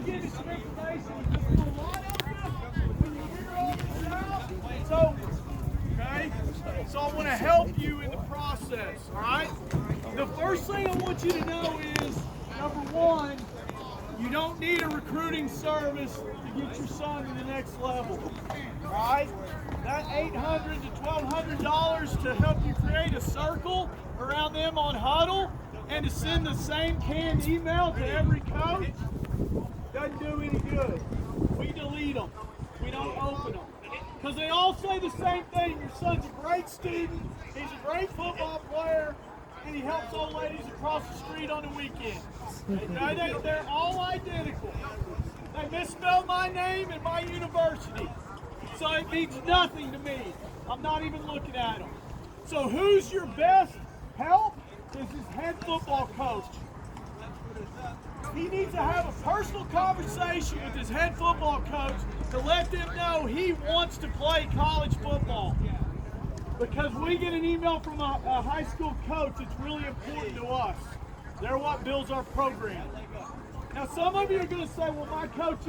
to give you some information with this little line up here. When you hear all this out, it's over. Okay? So I want to help you in the process, all right? The first thing I want you to know is, number one, you don't need a recruiting service to get your son to the next level, all right? That $800 to $1,200 to help you create a circle around them on Huddle and to send the same canned email to every coach doesn't do any good. We delete them. We don't open them. Because they all say the same thing. Your son's a great student, he's a great football player, and he helps old ladies across the street on the weekend. Okay? They're all identical. They misspelled my name and my university. So it means nothing to me. I'm not even looking at them. So who's your best help is his head football coach. He needs to have a personal conversation with his head football coach to let them know he wants to play college football. Because we get an email from a high school coach, it's really important to us. They're what builds our program. Now some of you are going to say, well, my coach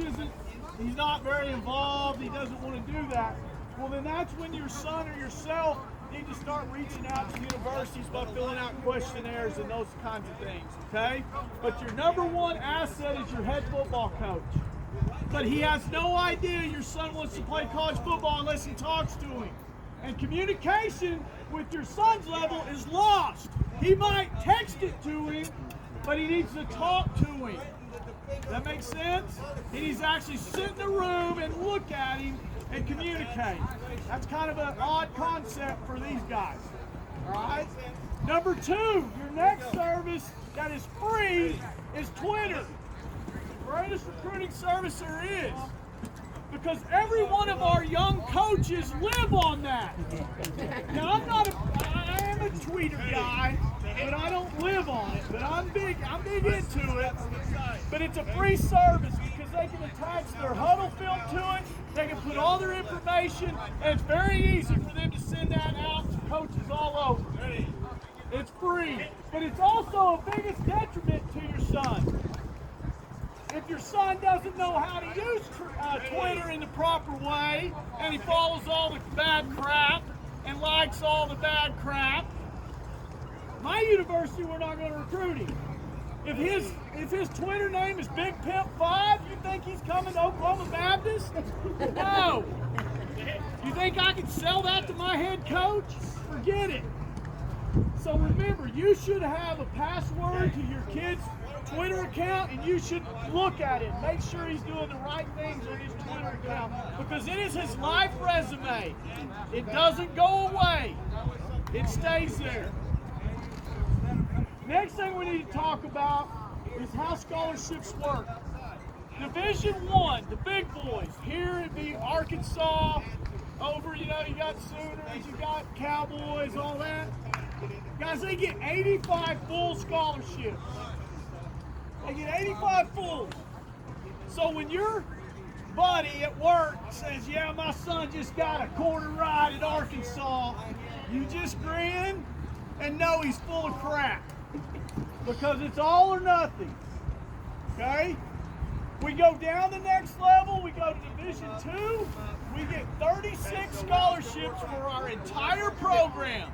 he's not very involved, he doesn't want to do that. Well, then that's when your son or yourself need to start reaching out to universities by filling out questionnaires and those kinds of things, okay? But your number one asset is your head football coach. But he has no idea your son wants to play college football unless he talks to him. And communication with your son's level is lost. He might text it to him, but he needs to talk to him. That makes sense? He needs to actually sit in the room and look at him and communicate. That's kind of an odd concept for these guys. All right? Number two, your next service that is free is Twitter. The greatest recruiting service there is. Because every one of our young coaches live on that. Now I am a tweeter guy, but I don't live on it. But I'm big into it. But it's a free service because they can attach their Huddle film to it. They can put all their information, and it's very easy for them to send that out to coaches all over. It's free, but it's also a biggest detriment to your son. If your son doesn't know how to use Twitter in the proper way, and he follows all the bad crap and likes all the bad crap, my university, we're not going to recruit him. If his Twitter name is Big Pimp 5, you think he's coming to Oklahoma Baptist? No. You think I can sell that to my head coach? Forget it. So remember, you should have a password to your kid's Twitter account, and you should look at it. Make sure he's doing the right things on his Twitter account, because it is his life resume. It doesn't go away. It stays there. Next thing we need to talk about is how scholarships work. Division I, the big boys. Here it'd be Arkansas, over, you got Sooners, you got Cowboys, all that. Guys, they get 85 full scholarships. They get 85 full. So when your buddy at work says, yeah, my son just got a quarter ride at Arkansas, you just grin and know he's full of crap. Because it's all or nothing. Okay? We go down the next level, we go to Division II, we get 36 scholarships for our entire program.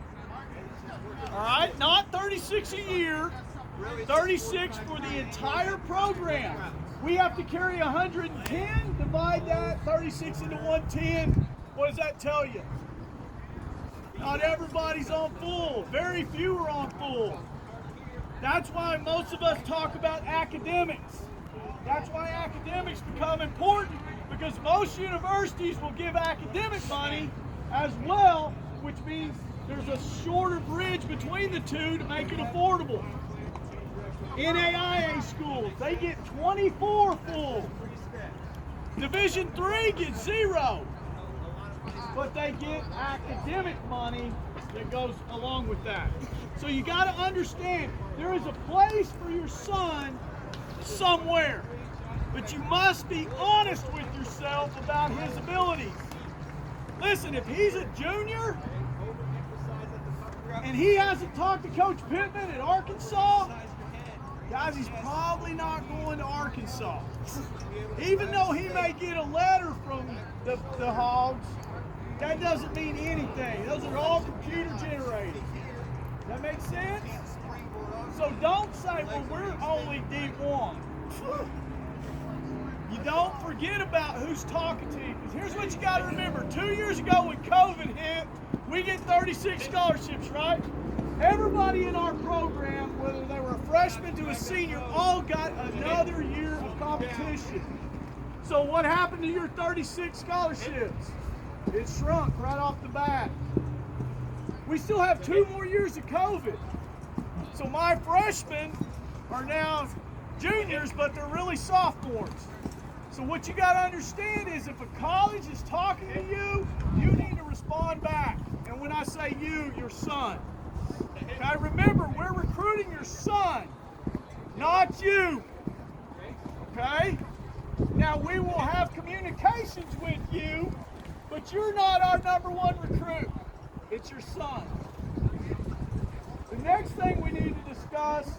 All right? Not 36 a year, 36 for the entire program. We have to carry 110, divide that 36 into 110. What does that tell you? Not everybody's on full. Very few are on full. That's why most of us talk about academics. That's why academics become important, because most universities will give academic money as well, which means there's a shorter bridge between the two to make it affordable. NAIA schools, they get 24 full. Division III gets 0. But they get academic money that goes along with that. So you got to understand, there is a place for your son somewhere. But you must be honest with yourself about his abilities. Listen, if he's a junior and he hasn't talked to Coach Pittman at Arkansas, Guys, he's probably not going to Arkansas. Even though he may get a letter from the Hogs, that doesn't mean anything. Those are all computer generated. That makes sense? So don't say, well, we're only D1. You don't forget about who's talking to you. Because here's what you got to remember. 2 years ago when COVID hit, we get 36 scholarships, right? Everybody in our program, whether they were a freshman to a senior, all got another year of competition. So what happened to your 36 scholarships? It shrunk right off the bat. We still have 2 more years of COVID. So my freshmen are now juniors, but they're really sophomores. So what you got to understand is if a college is talking to you, you need to respond back. And when I say you, your son. Okay, remember, we're recruiting your son, not you. Okay? Now, we will have communications with you, but you're not our #1 recruit. It's your son. The next thing we need to discuss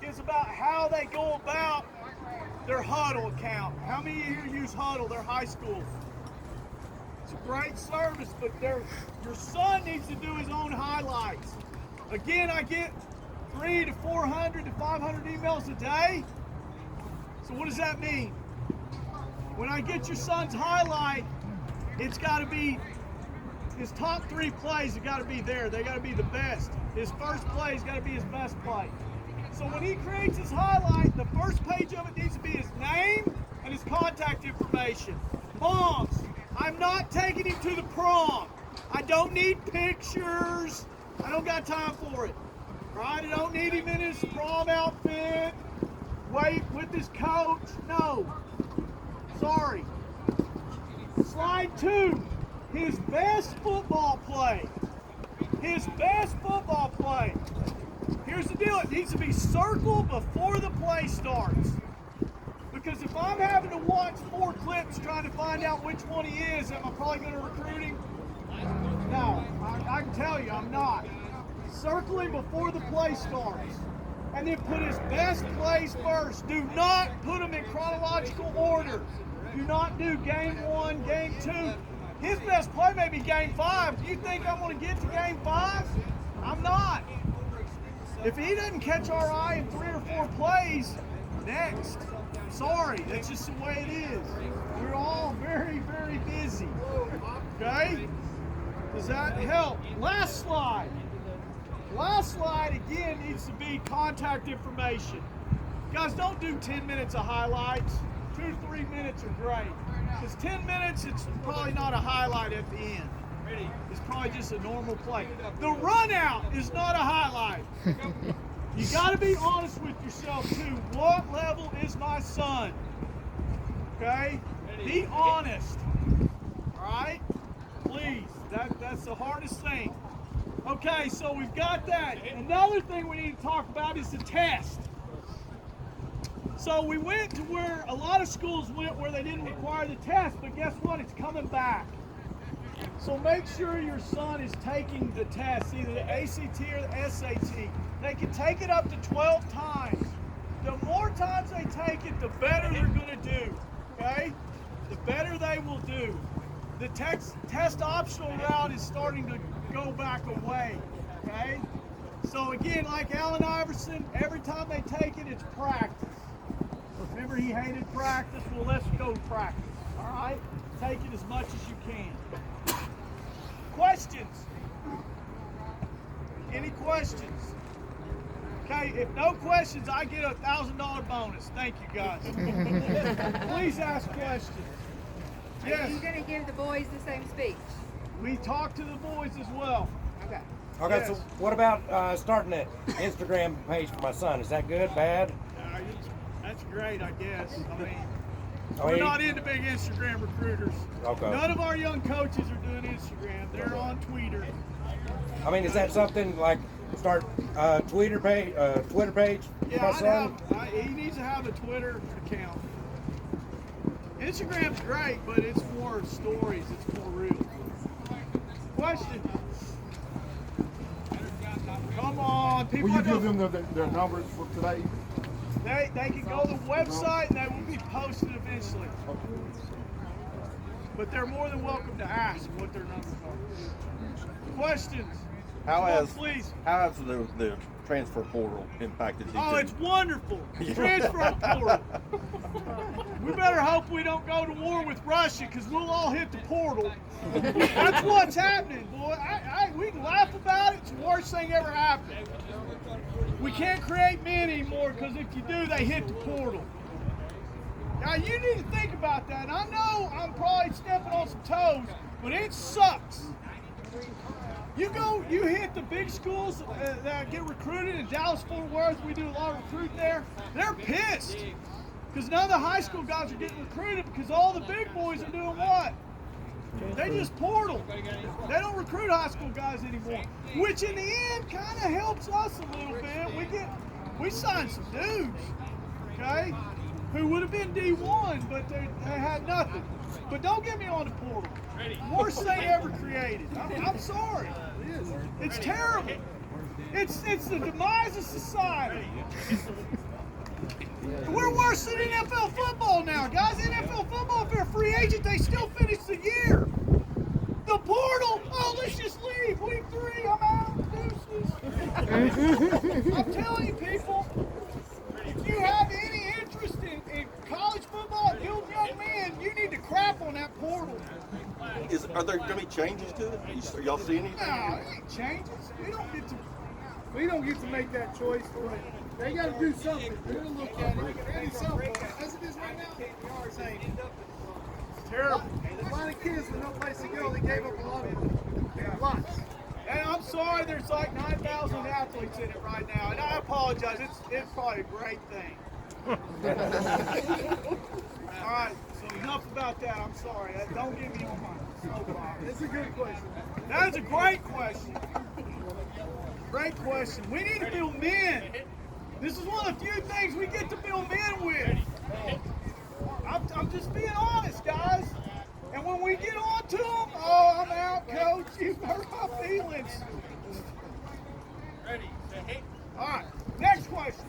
is about how they go about their Huddle account. How many of you use Huddle? They're high school. It's a great service, but your son needs to do his own highlights. Again, I get 300 to 400 to 500 emails a day. So what does that mean? When I get your son's highlight, it's got to be his top 3 plays have got to be there. They got to be the best. His first play's got to be his best play. So when he creates his highlight, the first page of it needs to be his name and his contact information. Moms, I'm not taking him to the prom. I don't need pictures. I don't got time for it. Right? I don't need him in his prom outfit. Wait with his coach. No. Sorry. Slide 2. His best football play. His best football play. Here's the deal. It needs to be circled before the play starts. Because if I'm having to watch 4 clips trying to find out which one he is, am I probably going to recruit him? No. I can tell you, I'm not. Circle him before the play starts. And then put his best plays first. Do not put them in chronological order. Do not do game 1, game 2. His best play may be game 5. Do you think I'm going to get to game 5? I'm not. If he doesn't catch our eye in 3 or 4 plays, next. Sorry, that's just the way it is. We're all very, very busy. Okay? Does that help? Last slide. Last slide, again, needs to be contact information. Guys, don't do 10 minutes of highlights. 2 to 3 minutes are great. Because 10 minutes, it's probably not a highlight at the end. It's probably just a normal play. The run out is not a highlight. You got to be honest with yourself too. What level is my son? Okay? Be honest. All right? Please. That's the hardest thing. Okay, so we've got that. Another thing we need to talk about is the test. So we went to where a lot of schools went where they didn't require the test, but guess what? It's coming back. So make sure your son is taking the test, either the ACT or the SAT. They can take it up to 12 times. The more times they take it, the better they're going to do, okay? The better they will do. The test optional route is starting to go back away, okay? So again, like Allen Iverson, every time they take it, it's practice. Remember, he hated practice. Well, let's go practice, all right? Take it as much as you can. Questions? Any questions? Okay, if no questions, I get a $1,000 bonus. Thank you, guys. Please ask questions. Yes. Are you going to give the boys the same speech? We talk to the boys as well. Okay. Okay, Yes. so what about starting an Instagram page for my son? Is that good, bad? That's great, I guess. I mean, Oh, we're he- not into big Instagram recruiters. Okay. None of our young coaches are doing Instagram. They're on Twitter. I mean, is that something like start Twitter page for Yeah, my son? he needs to have a Twitter account. Instagram's great, but it's more stories. It's more real. Question? Come on, people. Will you give them their numbers for today? They can go to the website and they will be posted eventually. But they're more than welcome to ask what their numbers are. Questions? How has please. How has the transfer portal impacted you? Oh, it's wonderful. Transfer portal. We better hope we don't go to war with Russia because we'll all hit the portal. That's what's happening, boy. We can laugh about it. It's the worst thing ever happened. We can't create men anymore because if you do, they hit the portal. Now, you need to think about that. And I know I'm probably stepping on some toes, but it sucks. You hit the big schools that get recruited in Dallas, Fort Worth. We do a lot of recruiting there. They're pissed because none of the high school guys are getting recruited because all the big boys are doing what? They just portal. They don't recruit high school guys anymore, which in the end kind of helps us a little bit. We signed some dudes, okay, who would have been D1, but they had nothing. But don't get me on the portal. Worst thing ever created. I'm sorry. It's terrible. It's the demise of society. We're worse than NFL football now, guys. NFL football, if they're a free agent, they still finish the year. The portal, oh, let's just leave. Week 3, I'm out. Deuces. I'm telling you, people, if you have any interest in college football, you young men, you need to crap on that portal. Are there going to be changes to it? Are y'all seeing anything? No, it ain't changes. We don't get to make that choice, but they got to do something. They're going to look at it. They do something. As it is right now, we are saying it's terrible. A lot of kids with no place to go, they gave up a lot of money. Lots. And I'm sorry, there's like 9,000 athletes in it right now, and I apologize. It's probably a great thing. All right, so enough about that. I'm sorry. Don't get me on my soapbox. It's a good question. That is a great question. Great question. We need to build men. This is one of the few things we get to build men with. I'm just being honest, guys. And when we get on to them, oh, I'm out, coach. You've hurt my feelings. Ready, set, all right, next question.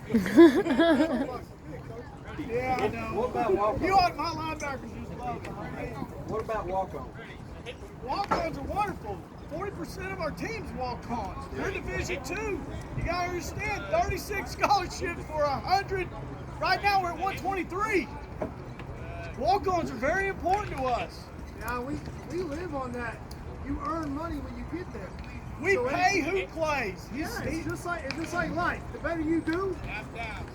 Yeah, I know. What about walk-ons? You ought, my linebackers just love it. Right? What about walk-ons? Walk-ons are wonderful. 40% of our teams walk-ons. They're Division II. You got to understand, 36 scholarships for 100. Right now we're at 123. Walk-ons are very important to us. Yeah, we live on that. You earn money when you get there. We pay who plays. Yeah, it's just like life. The better you do,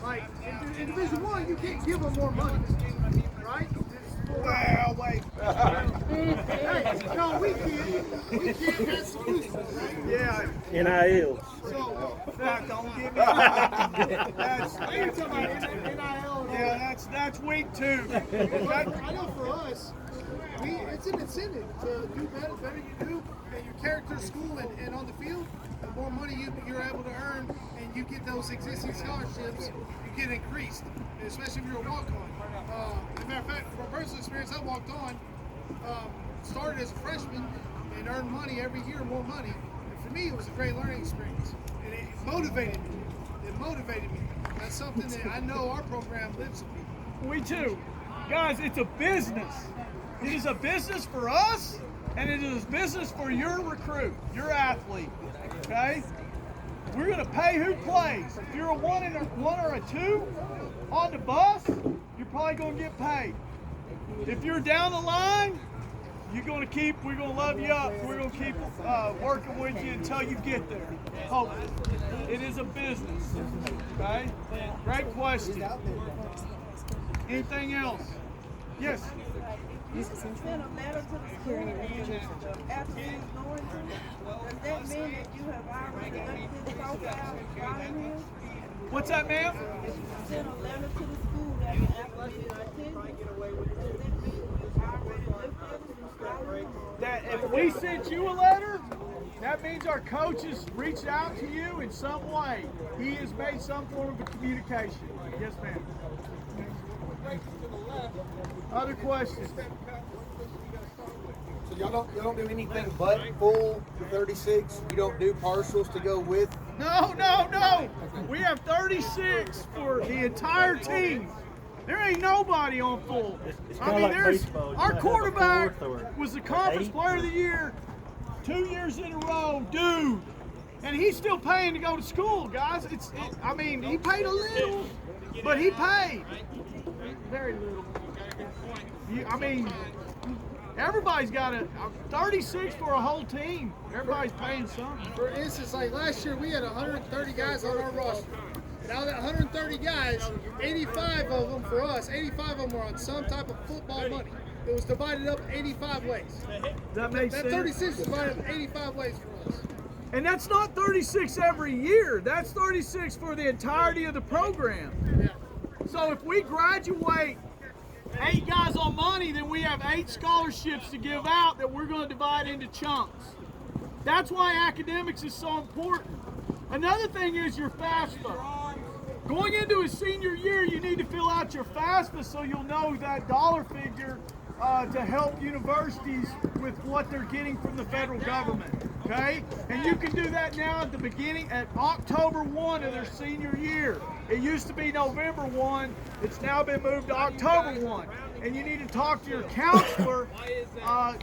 like in Division I, you can't give them more money, right? Well, wait. Hey, no, we can't. We can't. That's exclusive. Yeah. NIL. So, don't give me that's NIL. yeah, that's week 2. I know for us, it's an incentive to do better. The better you do, and your character, school, and on the field, the more money you're able to earn, and you get those existing scholarships, you get increased. And especially if you're a walk-on. As a matter of fact, from personal experience, I walked on, started as a freshman, and earned money every year, more money. And for me, it was a great learning experience, and it motivated me. That's something that I know our program lives with. We too. Guys, it's a business. It is a business for us, and it is a business for your recruit, your athlete, okay? We're going to pay who plays. If you're a 1 or a 2 on the bus, you're probably going to get paid. If you're down the line, we're going to love you up. We're going to keep working with you until you get there. Hopefully. It is a business, okay? Great question. Anything else? Yes? You sent a letter to the school and the absence going to. Does that mean that you have already left his profile and fired him? What's that, ma'am? You sent a letter to the school that the applicant is attending. Does that mean you've already left him and fired him? That if we sent you a letter, that means our coach has reached out to you in some way. He has made some form of a communication. Yes, ma'am. Other questions? So y'all don't do anything but full the 36. You don't do partials to go with. No. We have 36 for the entire team. There ain't nobody on full. I mean, our quarterback was the conference player of the year 2 years in a row, dude. And he's still paying to go to school, guys. I mean, he paid a little, but he paid very little. I mean, everybody's got a 36 for a whole team. Everybody's paying something. For instance, like last year, we had 130 guys on our roster. And out of that 130 guys, 85 of them for us, 85 of them were on some type of football money. It was divided up 85 ways. That makes sense. That 36 is divided up 85 ways for us. And that's not 36 every year. That's 36 for the entirety of the program. Yeah. So if we graduate 8 guys on money, then we have 8 scholarships to give out that we're going to divide into chunks. That's why academics is so important. Another thing is your FAFSA. Going into a senior year, you need to fill out your FAFSA so you'll know that dollar figure to help universities with what they're getting from the federal government. Okay? And you can do that now at the beginning, at October 1 of their senior year. It used to be November 1. It's now been moved to October 1. And you need to talk to your counselor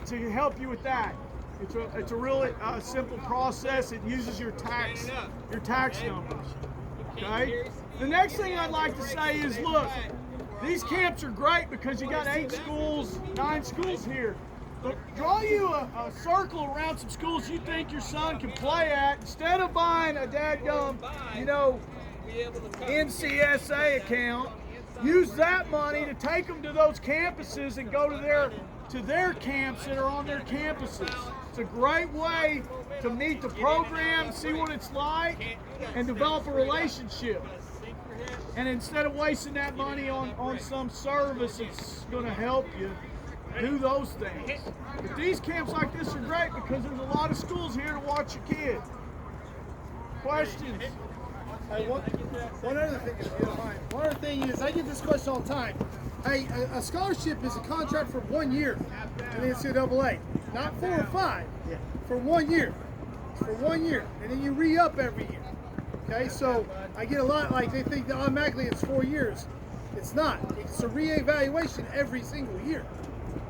to help you with that. It's a really simple process. It uses your tax numbers. Okay? The next thing I'd like to say is, look, these camps are great because you got 8 schools, 9 schools here. But draw you a circle around some schools you think your son can play at. Instead of buying a dadgum, NCSA account, use that money to take them to those campuses and go to their camps that are on their campuses. It's a great way to meet the program, see what it's like, and develop a relationship. And instead of wasting that money on some service that's going to help you, do those things. But these camps like this are great because there's a lot of schools here to watch your kid. Questions? Hey, one other thing, if you don't mind. One other thing is, I get this question all the time. Hey, a scholarship is a contract for 1 year in the NCAA, not 4 or 5. For 1 year. It's for 1 year, and then you re-up every year. Okay, so I get a lot like they think that automatically it's 4 years. It's not. It's a re-evaluation every single year.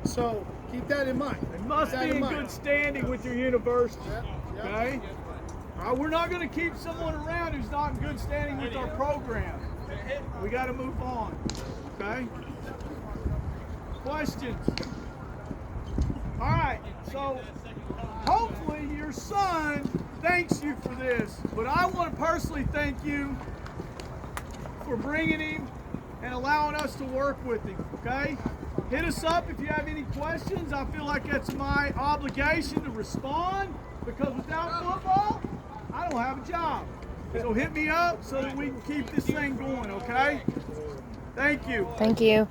So keep that in mind. It must be in good standing with your university. Okay? We're not going to keep someone around who's not in good standing with our program. We got to move on. Okay? Questions? All right. So hopefully your son thanks you for this, but I want to personally thank you for bringing him and allowing us to work with him. Okay? Hit us up if you have any questions. I feel like that's my obligation to respond because without football, I don't have a job. So hit me up so that we can keep this thing going, okay? Thank you. Thank you.